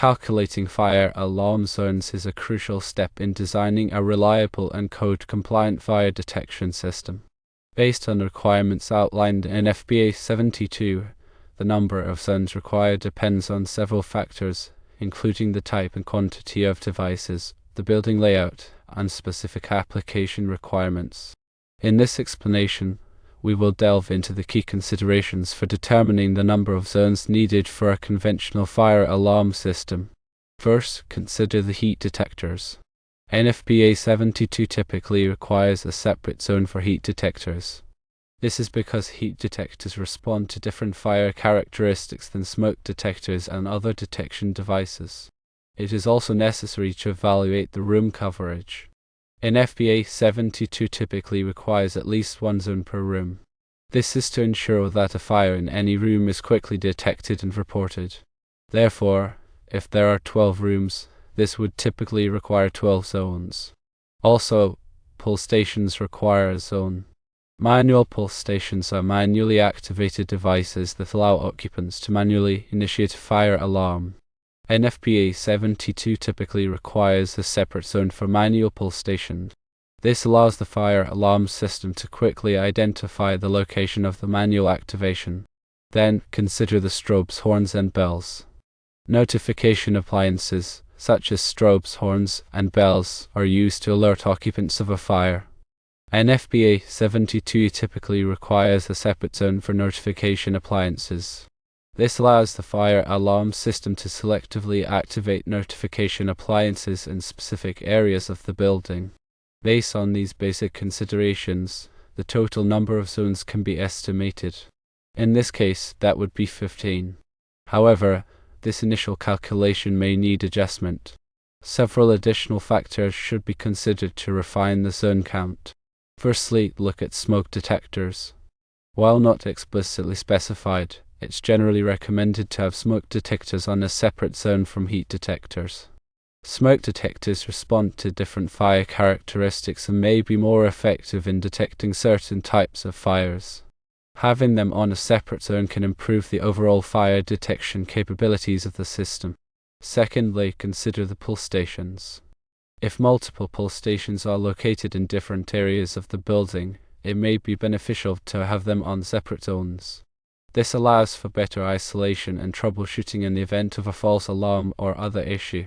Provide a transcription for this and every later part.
Calculating fire alarm zones is a crucial step in designing a reliable and code-compliant fire detection system. Based on the requirements outlined in NFPA 72, the number of zones required depends on several factors, including the type and quantity of devices, the building layout, and specific application requirements. In this explanation, we will delve into the key considerations for determining the number of zones needed for a conventional fire alarm system. First, consider the heat detectors. NFPA 72 typically requires a separate zone for heat detectors. This is because heat detectors respond to different fire characteristics than smoke detectors and other detection devices. It is also necessary to evaluate the room coverage. NFPA 72 typically requires at least one zone per room. This is to ensure that a fire in any room is quickly detected and reported. Therefore, if there are 12 rooms, this would typically require 12 zones. Also, pull stations require a zone. Manual pull stations are manually activated devices that allow occupants to manually initiate a fire alarm. NFPA 72 typically requires a separate zone for manual pull stations. This allows the fire alarm system to quickly identify the location of the manual activation. Then, consider the strobes, horns, and bells. Notification appliances, such as strobes, horns, and bells, are used to alert occupants of a fire. NFPA 72 typically requires a separate zone for notification appliances. This allows the fire alarm system to selectively activate notification appliances in specific areas of the building. Based on these basic considerations, the total number of zones can be estimated. In this case, that would be 15. However, this initial calculation may need adjustment. Several additional factors should be considered to refine the zone count. Firstly, look at smoke detectors. While not explicitly specified, it's generally recommended to have smoke detectors on a separate zone from heat detectors. Smoke detectors respond to different fire characteristics and may be more effective in detecting certain types of fires. Having them on a separate zone can improve the overall fire detection capabilities of the system. Secondly, consider the pull stations. If multiple pull stations are located in different areas of the building, it may be beneficial to have them on separate zones. This allows for better isolation and troubleshooting in the event of a false alarm or other issue.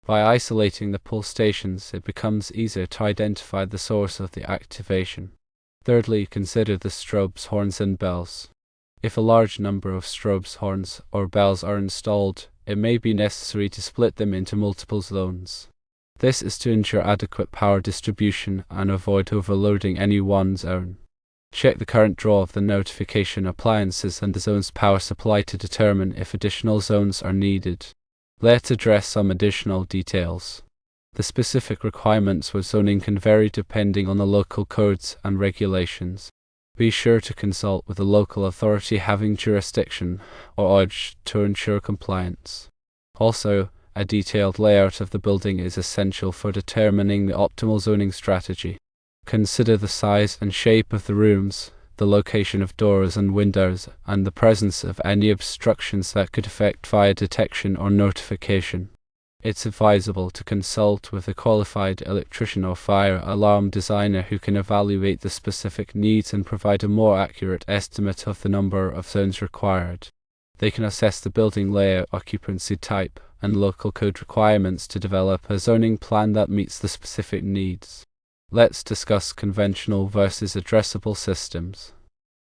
By isolating the pull stations, it becomes easier to identify the source of the activation. Thirdly, consider the strobes, horns, and bells. If a large number of strobes, horns, or bells are installed, it may be necessary to split them into multiple zones. This is to ensure adequate power distribution and avoid overloading any one zone. Check the current draw of the notification appliances and the zone's power supply to determine if additional zones are needed. Let's address some additional details. The specific requirements for zoning can vary depending on the local codes and regulations. Be sure to consult with the local authority having jurisdiction or urge to ensure compliance. Also, a detailed layout of the building is essential for determining the optimal zoning strategy. Consider the size and shape of the rooms, the location of doors and windows, and the presence of any obstructions that could affect fire detection or notification. It's advisable to consult with a qualified electrician or fire alarm designer who can evaluate the specific needs and provide a more accurate estimate of the number of zones required. They can assess the building layout, occupancy type, and local code requirements to develop a zoning plan that meets the specific needs. Let's discuss conventional versus addressable systems.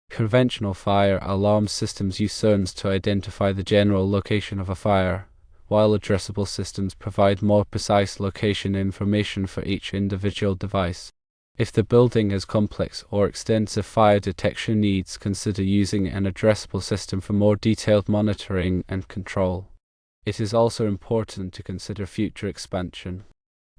Conventional fire alarm systems use zones to identify the general location of a fire, while addressable systems provide more precise location information for each individual device. If the building has complex or extensive fire detection needs, consider using an addressable system for more detailed monitoring and control. It is also important to consider future expansion.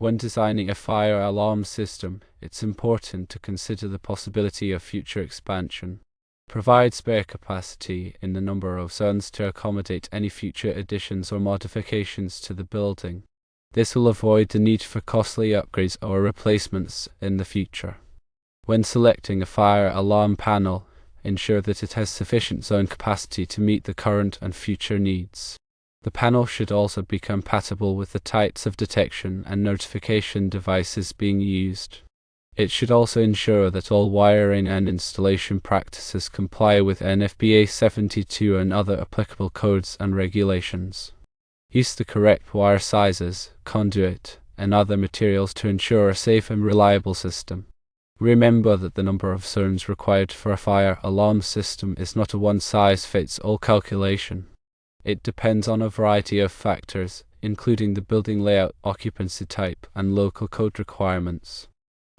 When designing a fire alarm system, it's important to consider the possibility of future expansion. Provide spare capacity in the number of zones to accommodate any future additions or modifications to the building. This will avoid the need for costly upgrades or replacements in the future. When selecting a fire alarm panel, ensure that it has sufficient zone capacity to meet the current and future needs. The panel should also be compatible with the types of detection and notification devices being used. It should also ensure that all wiring and installation practices comply with NFPA 72 and other applicable codes and regulations. Use the correct wire sizes, conduit, and other materials to ensure a safe and reliable system. Remember that the number of zones required for a fire alarm system is not a one-size-fits-all calculation. It depends on a variety of factors, including the building layout, occupancy type, and local code requirements.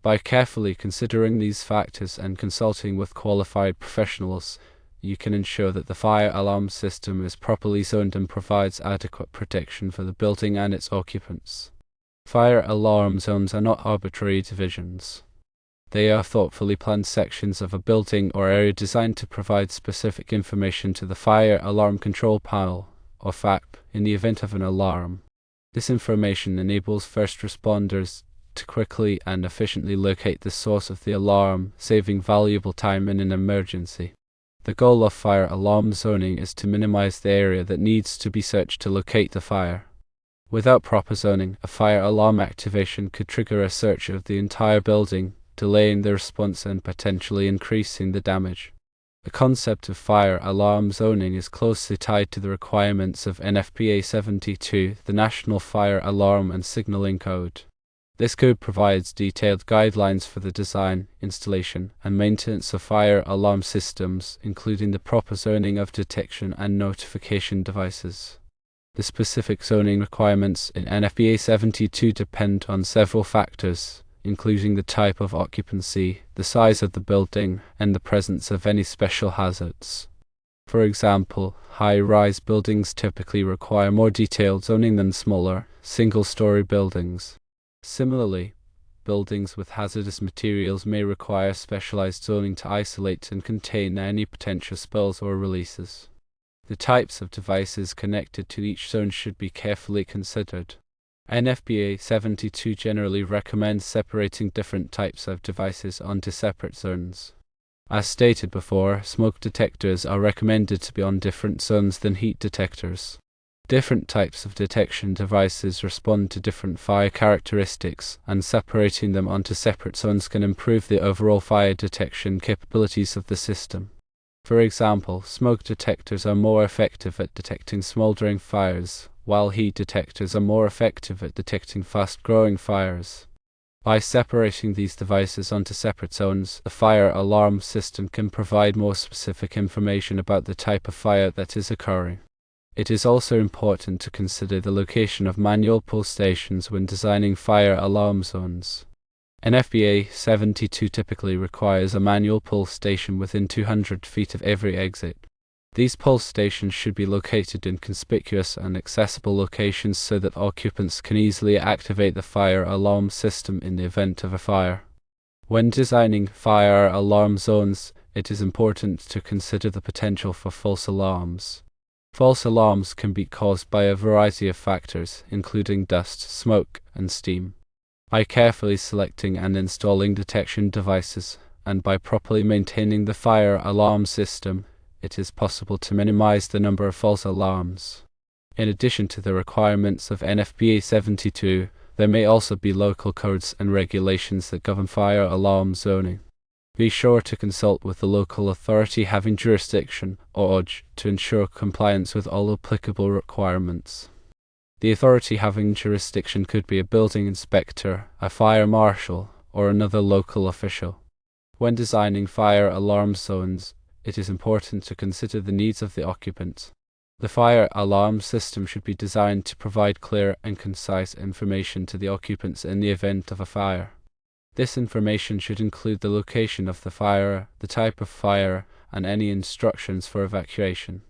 By carefully considering these factors and consulting with qualified professionals, you can ensure that the fire alarm system is properly zoned and provides adequate protection for the building and its occupants. Fire alarm zones are not arbitrary divisions. They are thoughtfully planned sections of a building or area designed to provide specific information to the Fire Alarm Control Panel, or FACP, in the event of an alarm. This information enables first responders to quickly and efficiently locate the source of the alarm, saving valuable time in an emergency. The goal of fire alarm zoning is to minimize the area that needs to be searched to locate the fire. Without proper zoning, a fire alarm activation could trigger a search of the entire building, delaying the response and potentially increasing the damage. The concept of fire alarm zoning is closely tied to the requirements of NFPA 72, the National Fire Alarm and Signaling Code. This code provides detailed guidelines for the design, installation, and maintenance of fire alarm systems, including the proper zoning of detection and notification devices. The specific zoning requirements in NFPA 72 depend on several factors, including the type of occupancy, the size of the building, and the presence of any special hazards. For example, high-rise buildings typically require more detailed zoning than smaller, single-story buildings. Similarly, buildings with hazardous materials may require specialized zoning to isolate and contain any potential spills or releases. The types of devices connected to each zone should be carefully considered. NFPA 72 generally recommends separating different types of devices onto separate zones. As stated before, smoke detectors are recommended to be on different zones than heat detectors. Different types of detection devices respond to different fire characteristics, and separating them onto separate zones can improve the overall fire detection capabilities of the system. For example, smoke detectors are more effective at detecting smoldering fires, while heat detectors are more effective at detecting fast-growing fires. By separating these devices onto separate zones, the fire alarm system can provide more specific information about the type of fire that is occurring. It is also important to consider the location of manual pull stations when designing fire alarm zones. NFPA 72 typically requires a manual pull station within 200 feet of every exit. These pull stations should be located in conspicuous and accessible locations so that occupants can easily activate the fire alarm system in the event of a fire. When designing fire alarm zones, it is important to consider the potential for false alarms. False alarms can be caused by a variety of factors, including dust, smoke, and steam. By carefully selecting and installing detection devices, and by properly maintaining the fire alarm system, it is possible to minimize the number of false alarms. In addition to the requirements of NFPA 72, there may also be local codes and regulations that govern fire alarm zoning. Be sure to consult with the local authority having jurisdiction, or OJ, to ensure compliance with all applicable requirements. The authority having jurisdiction could be a building inspector, a fire marshal, or another local official. When designing fire alarm zones, it is important to consider the needs of the occupants. The fire alarm system should be designed to provide clear and concise information to the occupants in the event of a fire. This information should include the location of the fire, the type of fire, and any instructions for evacuation.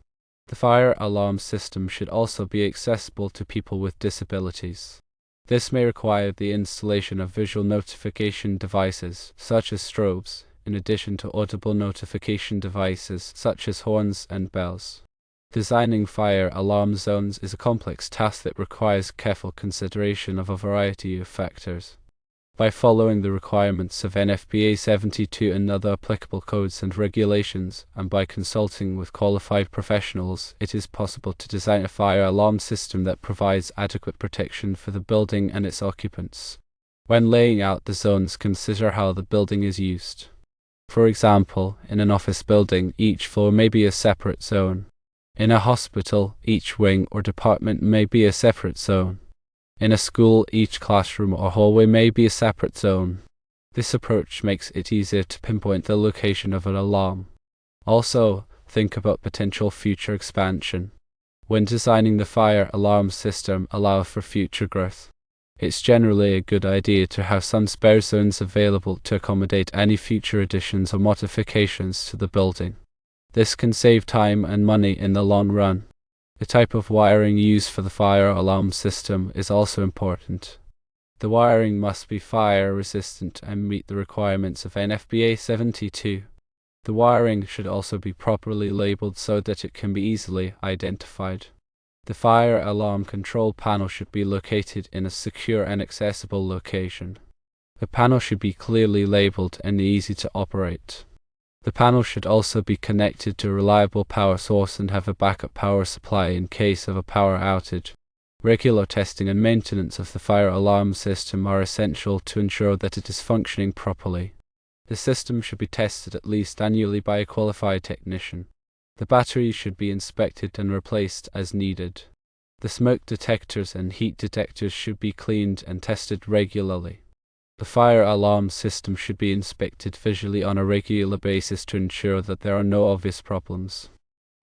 The fire alarm system should also be accessible to people with disabilities. This may require the installation of visual notification devices, such as strobes, in addition to audible notification devices, such as horns and bells. Designing fire alarm zones is a complex task that requires careful consideration of a variety of factors. By following the requirements of NFPA 72 and other applicable codes and regulations, and by consulting with qualified professionals, it is possible to design a fire alarm system that provides adequate protection for the building and its occupants. When laying out the zones, consider how the building is used. For example, in an office building, each floor may be a separate zone. In a hospital, each wing or department may be a separate zone. In a school, each classroom or hallway may be a separate zone. This approach makes it easier to pinpoint the location of an alarm. Also, think about potential future expansion. When designing the fire alarm system, allow for future growth. It's generally a good idea to have some spare zones available to accommodate any future additions or modifications to the building. This can save time and money in the long run. The type of wiring used for the fire alarm system is also important. The wiring must be fire resistant and meet the requirements of NFPA 72. The wiring should also be properly labeled so that it can be easily identified. The fire alarm control panel should be located in a secure and accessible location. The panel should be clearly labeled and easy to operate. The panel should also be connected to a reliable power source and have a backup power supply in case of a power outage. Regular testing and maintenance of the fire alarm system are essential to ensure that it is functioning properly. The system should be tested at least annually by a qualified technician. The batteries should be inspected and replaced as needed. The smoke detectors and heat detectors should be cleaned and tested regularly. The fire alarm system should be inspected visually on a regular basis to ensure that there are no obvious problems.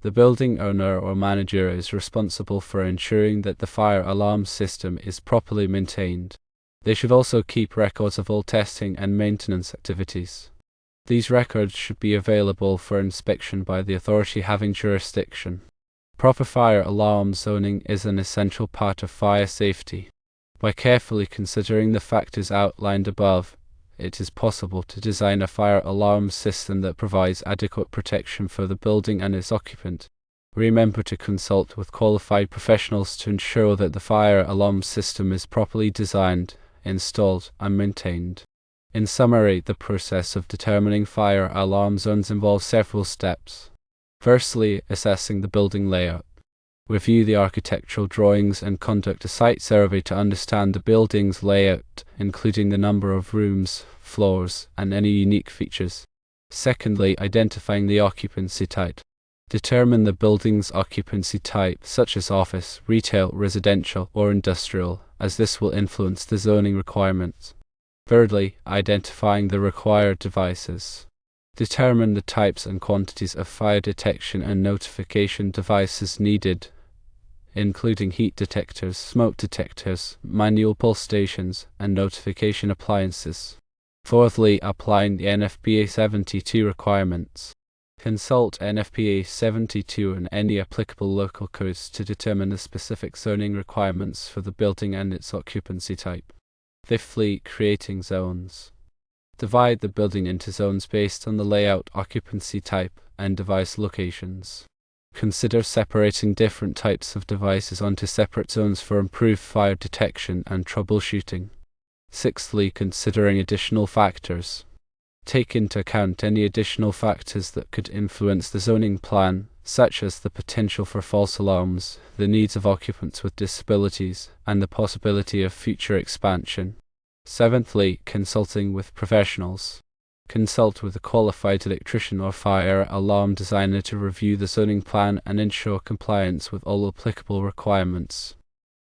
The building owner or manager is responsible for ensuring that the fire alarm system is properly maintained. They should also keep records of all testing and maintenance activities. These records should be available for inspection by the authority having jurisdiction. Proper fire alarm zoning is an essential part of fire safety. By carefully considering the factors outlined above, it is possible to design a fire alarm system that provides adequate protection for the building and its occupant. Remember to consult with qualified professionals to ensure that the fire alarm system is properly designed, installed, and maintained. In summary, the process of determining fire alarm zones involves several steps. Firstly, assessing the building layout. Review the architectural drawings and conduct a site survey to understand the building's layout, including the number of rooms, floors, and any unique features. Secondly, identifying the occupancy type. Determine the building's occupancy type, such as office, retail, residential, or industrial, as this will influence the zoning requirements. Thirdly, identifying the required devices. Determine the types and quantities of fire detection and notification devices needed, including heat detectors, smoke detectors, manual pull stations, and notification appliances. Fourthly, applying the NFPA 72 requirements. Consult NFPA 72 and any applicable local codes to determine the specific zoning requirements for the building and its occupancy type. Fifthly, creating zones. Divide the building into zones based on the layout, occupancy type, and device locations. Consider separating different types of devices onto separate zones for improved fire detection and troubleshooting. Sixthly, considering additional factors. Take into account any additional factors that could influence the zoning plan, such as the potential for false alarms, the needs of occupants with disabilities, and the possibility of future expansion. Seventhly, consulting with professionals. Consult with a qualified electrician or fire alarm designer to review the zoning plan and ensure compliance with all applicable requirements.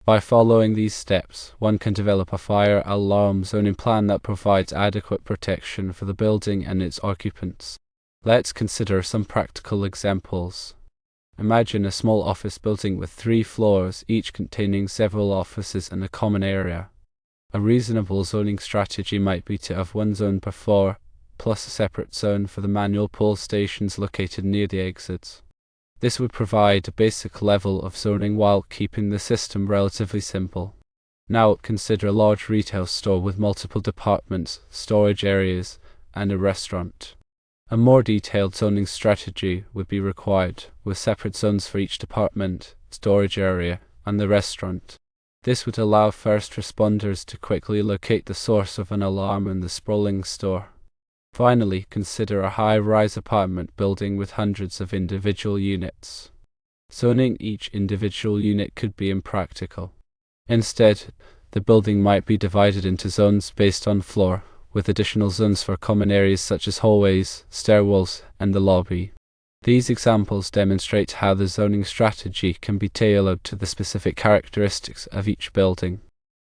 By following these steps, one can develop a fire alarm zoning plan that provides adequate protection for the building and its occupants. Let's consider some practical examples. Imagine a small office building with 3 floors, each containing several offices and a common area. A reasonable zoning strategy might be to have one zone per floor, plus a separate zone for the manual pull stations located near the exits. This would provide a basic level of zoning while keeping the system relatively simple. Now consider a large retail store with multiple departments, storage areas, and a restaurant. A more detailed zoning strategy would be required, with separate zones for each department, storage area, and the restaurant. This would allow first responders to quickly locate the source of an alarm in the sprawling store. Finally, consider a high-rise apartment building with hundreds of individual units. Zoning each individual unit could be impractical. Instead, the building might be divided into zones based on floor, with additional zones for common areas such as hallways, stairwells, and the lobby. These examples demonstrate how the zoning strategy can be tailored to the specific characteristics of each building.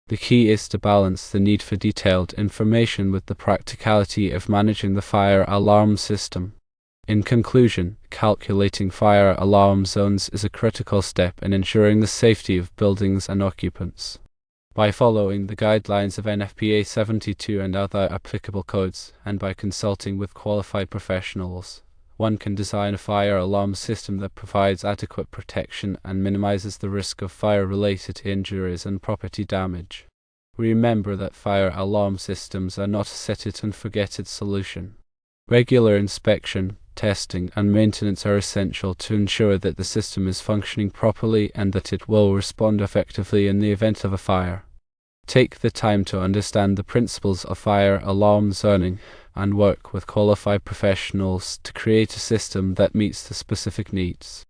The key is to balance the need for detailed information with the practicality of managing the fire alarm system. In conclusion, calculating fire alarm zones is a critical step in ensuring the safety of buildings and occupants. By following the guidelines of NFPA 72 and other applicable codes, and by consulting with qualified professionals, one can design a fire alarm system that provides adequate protection and minimizes the risk of fire-related injuries and property damage. Remember that fire alarm systems are not a set-it-and-forget-it solution. Regular inspection, testing, and maintenance are essential to ensure that the system is functioning properly and that it will respond effectively in the event of a fire. Take the time to understand the principles of fire alarm zoning and work with qualified professionals to create a system that meets the specific needs.